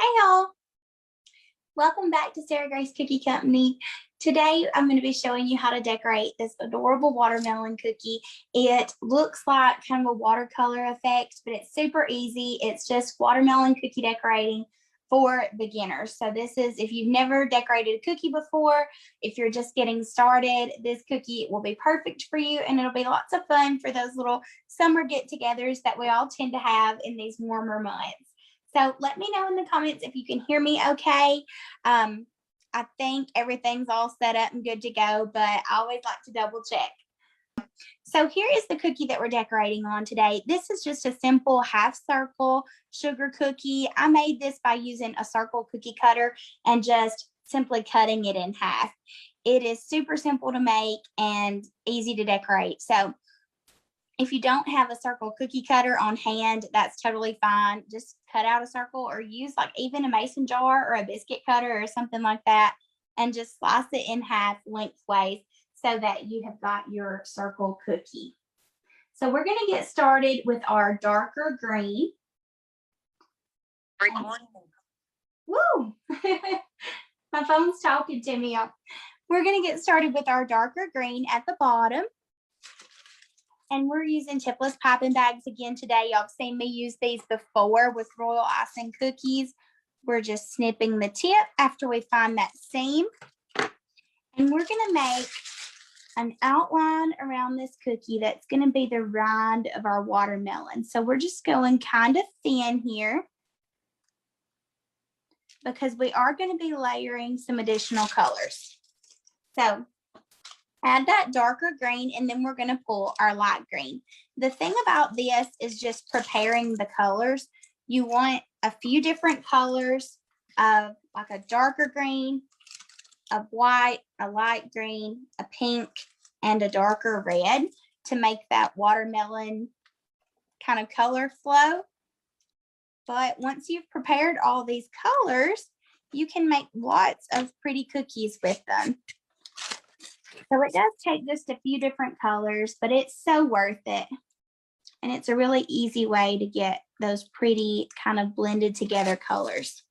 Hey y'all, welcome back to Sarah Grace Cookie Company. Today I'm going to be showing you how to decorate this adorable watermelon cookie. It looks like kind of a watercolor effect, but it's super easy. It's just watermelon cookie decorating for beginners. So this is, if you've never decorated a cookie before, if you're just getting started, this cookie will be perfect for you, and it'll be lots of fun for those little summer get-togethers that we all tend to have in these warmer months. So let me know in the comments if you can hear me okay. I think everything's all set up and good to go, but I always like to double check. So here is the cookie that we're decorating on today. This is just a simple half circle sugar cookie. I made this by using a circle cookie cutter and just simply cutting it in half. It is super simple to make and easy to decorate. So if you don't have a circle cookie cutter on hand, that's totally fine. Just cut out a circle or use like even a mason jar or a biscuit cutter or something like that, and just slice it in half lengthways so that you have got your circle cookie. So we're going to get started with our darker green. Woo! My phone's talking to me. We're going to get started with our darker green at the bottom. And we're using tipless piping bags again today. Y'all have seen me use these before with Royal Icing cookies. We're just snipping the tip after we find that seam. And we're gonna make an outline around this cookie that's gonna be the rind of our watermelon. So we're just going kind of thin here because we are gonna be layering some additional colors. So add that darker green, and then we're going to pull our light green. The thing about this is just preparing the colors. You want a few different colors of like a darker green, a white, a light green, a pink, and a darker red to make that watermelon kind of color flow. But once you've prepared all these colors, you can make lots of pretty cookies with them. So it does take just a few different colors, but it's so worth it. And it's a really easy way to get those pretty kind of blended together colors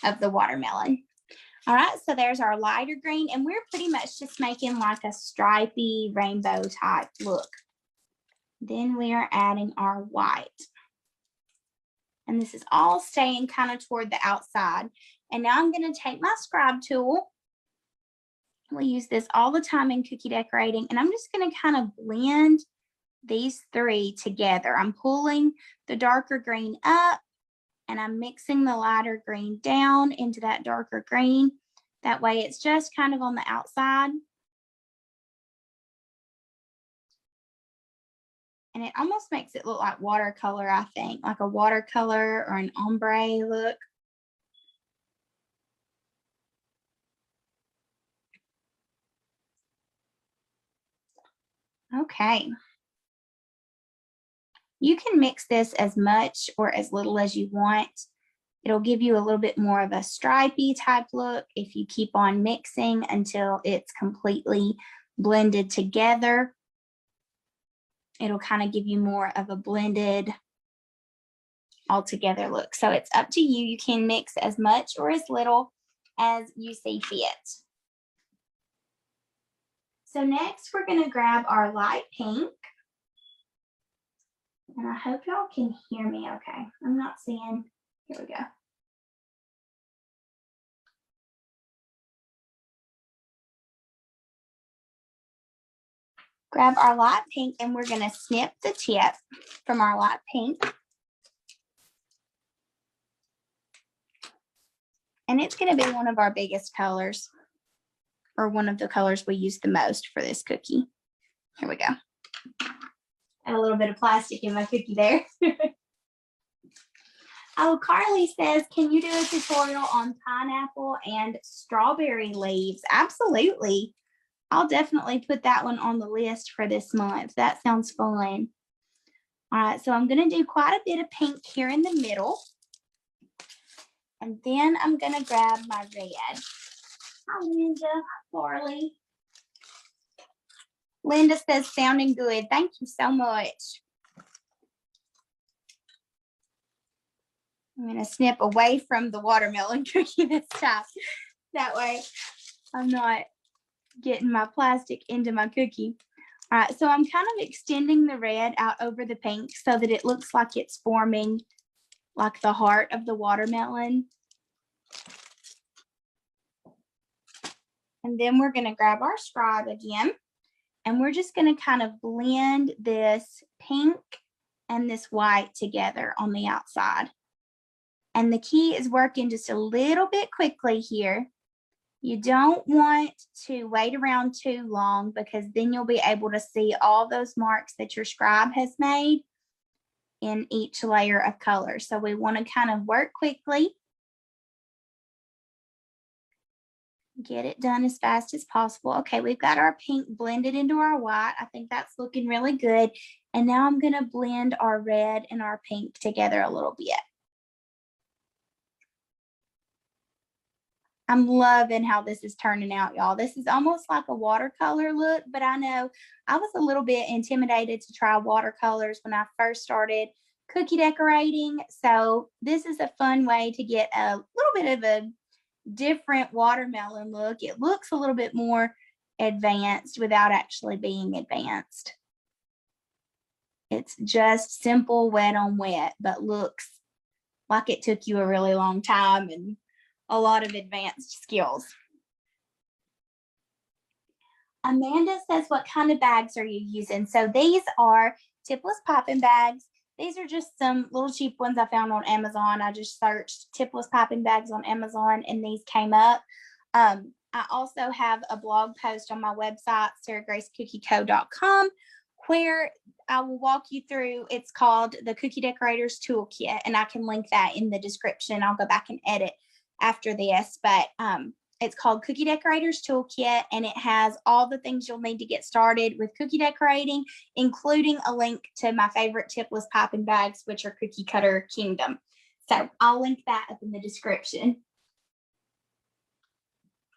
of the watermelon. All right, so there's our lighter green, and we're pretty much just making like a stripy rainbow type look. Then we are adding our white. And this is all staying kind of toward the outside. And now I'm going to take my scribe tool. We use this all the time in cookie decorating, and I'm just going to kind of blend these three together. I'm pulling the darker green up, and I'm mixing the lighter green down into that darker green. That way it's just kind of on the outside. And it almost makes it look like watercolor, I think, like a watercolor or an ombre look. Okay. You can mix this as much or as little as you want. It'll give you a little bit more of a stripy type look if you keep on mixing until it's completely blended together. It'll kind of give you more of a blended all together look. So it's up to you. You can mix as much or as little as you see fit. So next we're going to grab our light pink. And I hope y'all can hear me okay. I'm not seeing, here we go. Grab our light pink, and we're going to snip the tip from our light pink. And it's going to be one of our biggest colors, or one of the colors we use the most for this cookie. Here we go. Add a little bit of plastic in my cookie there. Oh, Carly says, can you do a tutorial on pineapple and strawberry leaves? Absolutely. I'll definitely put that one on the list for this month. That sounds fun. All right, so I'm going to do quite a bit of pink here in the middle. And then I'm going to grab my red. Hi, Linda. Carly. Linda says, sounding good. Thank you so much. I'm going to snip away from the watermelon cookie this time. That way I'm not getting my plastic into my cookie. All right, so I'm kind of extending the red out over the pink so that it looks like it's forming like the heart of the watermelon. And then we're going to grab our scribe again, and we're just going to kind of blend this pink and this white together on the outside. And the key is working just a little bit quickly here. You don't want to wait around too long, because then you'll be able to see all those marks that your scribe has made in each layer of color. So we want to kind of work quickly, get it done as fast as possible. Okay, we've got our pink blended into our white. I think that's looking really good. And now I'm going to blend our red and our pink together a little bit. I'm loving how this is turning out, y'all. This is almost like a watercolor look, but I know I was a little bit intimidated to try watercolors when I first started cookie decorating. So this is a fun way to get a little bit of a different watermelon look. It looks a little bit more advanced without actually being advanced. It's just simple wet on wet, but looks like it took you a really long time and a lot of advanced skills. Amanda says, what kind of bags are you using? So these are tipless piping bags. These are just some little cheap ones I found on Amazon. I just searched tipless piping bags on Amazon and these came up. I also have a blog post on my website, sarahgracecookieco.com, where I will walk you through. It's called the Cookie Decorators Toolkit, and I can link that in the description. I'll go back and edit after this, but it's called Cookie Decorators Toolkit, and it has all the things you'll need to get started with cookie decorating, including a link to my favorite tipless piping bags, which are Cookie Cutter Kingdom. So I'll link that up in the description.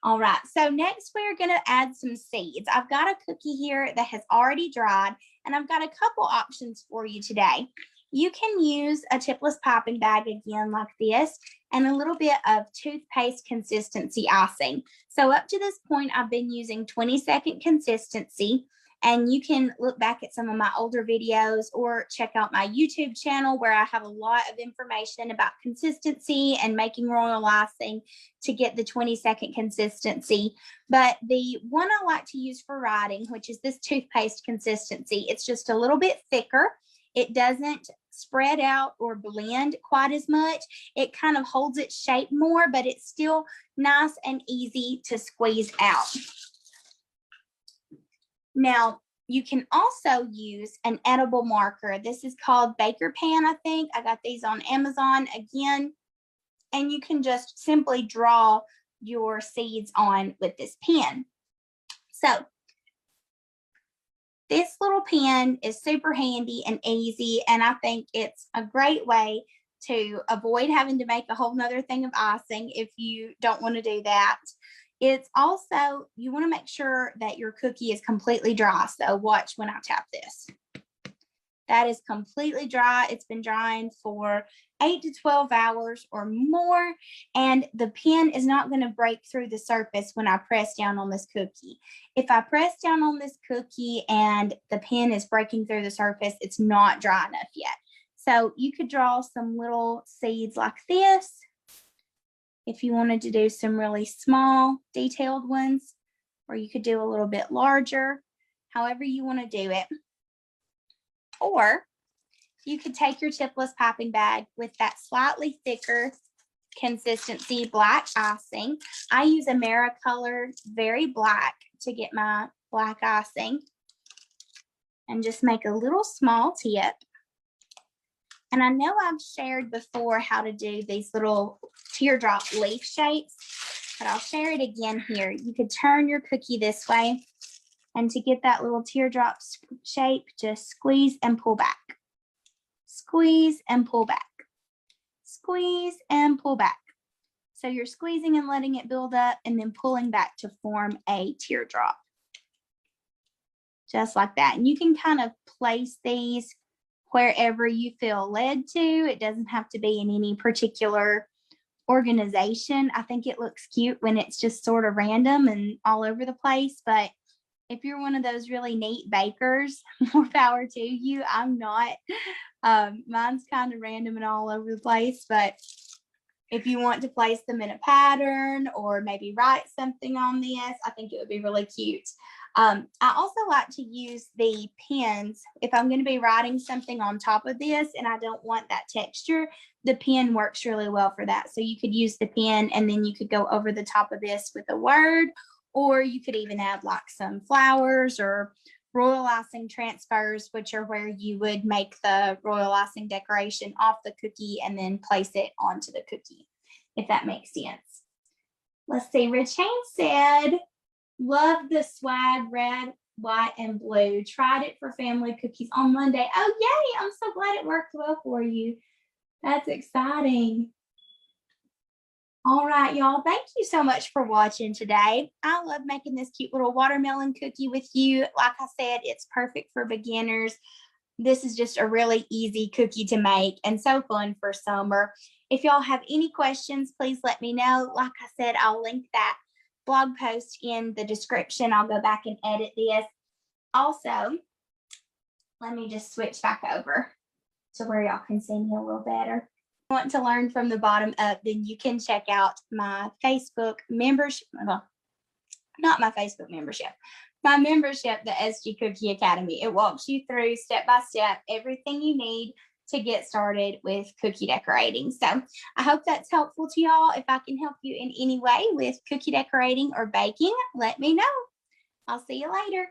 All right, so next we're going to add some seeds. I've got a cookie here that has already dried, and I've got a couple options for you today. You can use a tipless piping bag again like this, and a little bit of toothpaste consistency icing. So up to this point, I've been using 20-second consistency, and you can look back at some of my older videos or check out my YouTube channel where I have a lot of information about consistency and making royal icing to get the 20-second consistency. But the one I like to use for writing, which is this toothpaste consistency, it's just a little bit thicker. It doesn't spread out or blend quite as much. It kind of holds its shape more, but it's still nice and easy to squeeze out. Now, you can also use an edible marker. This is called Baker Pan, I think. I got these on Amazon again. And you can just simply draw your seeds on with this pen. So this little pen is super handy and easy, and I think it's a great way to avoid having to make a whole nother thing of icing if you don't want to do that. It's also, you want to make sure that your cookie is completely dry. So watch when I tap this. That is completely dry. It's been drying for 8 to 12 hours or more, and the pen is not going to break through the surface when I press down on this cookie. If I press down on this cookie and the pen is breaking through the surface, it's not dry enough yet. So you could draw some little seeds like this if you wanted to do some really small detailed ones, or you could do a little bit larger, however you want to do it. Or you could take your tipless piping bag with that slightly thicker consistency black icing. I use Americolor Very Black to get my black icing, and just make a little small tip. And I know I've shared before how to do these little teardrop leaf shapes, but I'll share it again here. You could turn your cookie this way, and to get that little teardrop shape, just squeeze and pull back. Squeeze and pull back. Squeeze and pull back. So you're squeezing and letting it build up, and then pulling back to form a teardrop. Just like that. And you can kind of place these wherever you feel led to. It doesn't have to be in any particular organization. I think it looks cute when it's just sort of random and all over the place. But if you're one of those really neat bakers, more power to you. I'm not. Mine's kind of random and all over the place, but if you want to place them in a pattern or maybe write something on this, I think it would be really cute. I also like to use the pens. If I'm going to be writing something on top of this and I don't want that texture, the pen works really well for that. So you could use the pen and then you could go over the top of this with a word, or you could even add like some flowers or royal icing transfers, which are where you would make the royal icing decoration off the cookie and then place it onto the cookie, if that makes sense. Let's see, Rich Haynes said, love the swag, red, white, and blue. Tried it for family cookies on Monday. Oh, yay, I'm so glad it worked well for you. That's exciting. All right, y'all, thank you so much for watching today. I love making this cute little watermelon cookie with you. Like I said, it's perfect for beginners. This is just a really easy cookie to make and so fun for summer. If y'all have any questions, please let me know. Like I said, I'll link that blog post in the description. I'll go back and edit this. Also, let me just switch back over to where y'all can see me a little better. Want to learn from the bottom up, then you can check out my Facebook membership. Well, not my Facebook membership, my membership, the SG Cookie Academy. It walks you through step by step everything you need to get started with cookie decorating. So I hope that's helpful to y'all. If I can help you in any way with cookie decorating or baking, let me know. I'll see you later.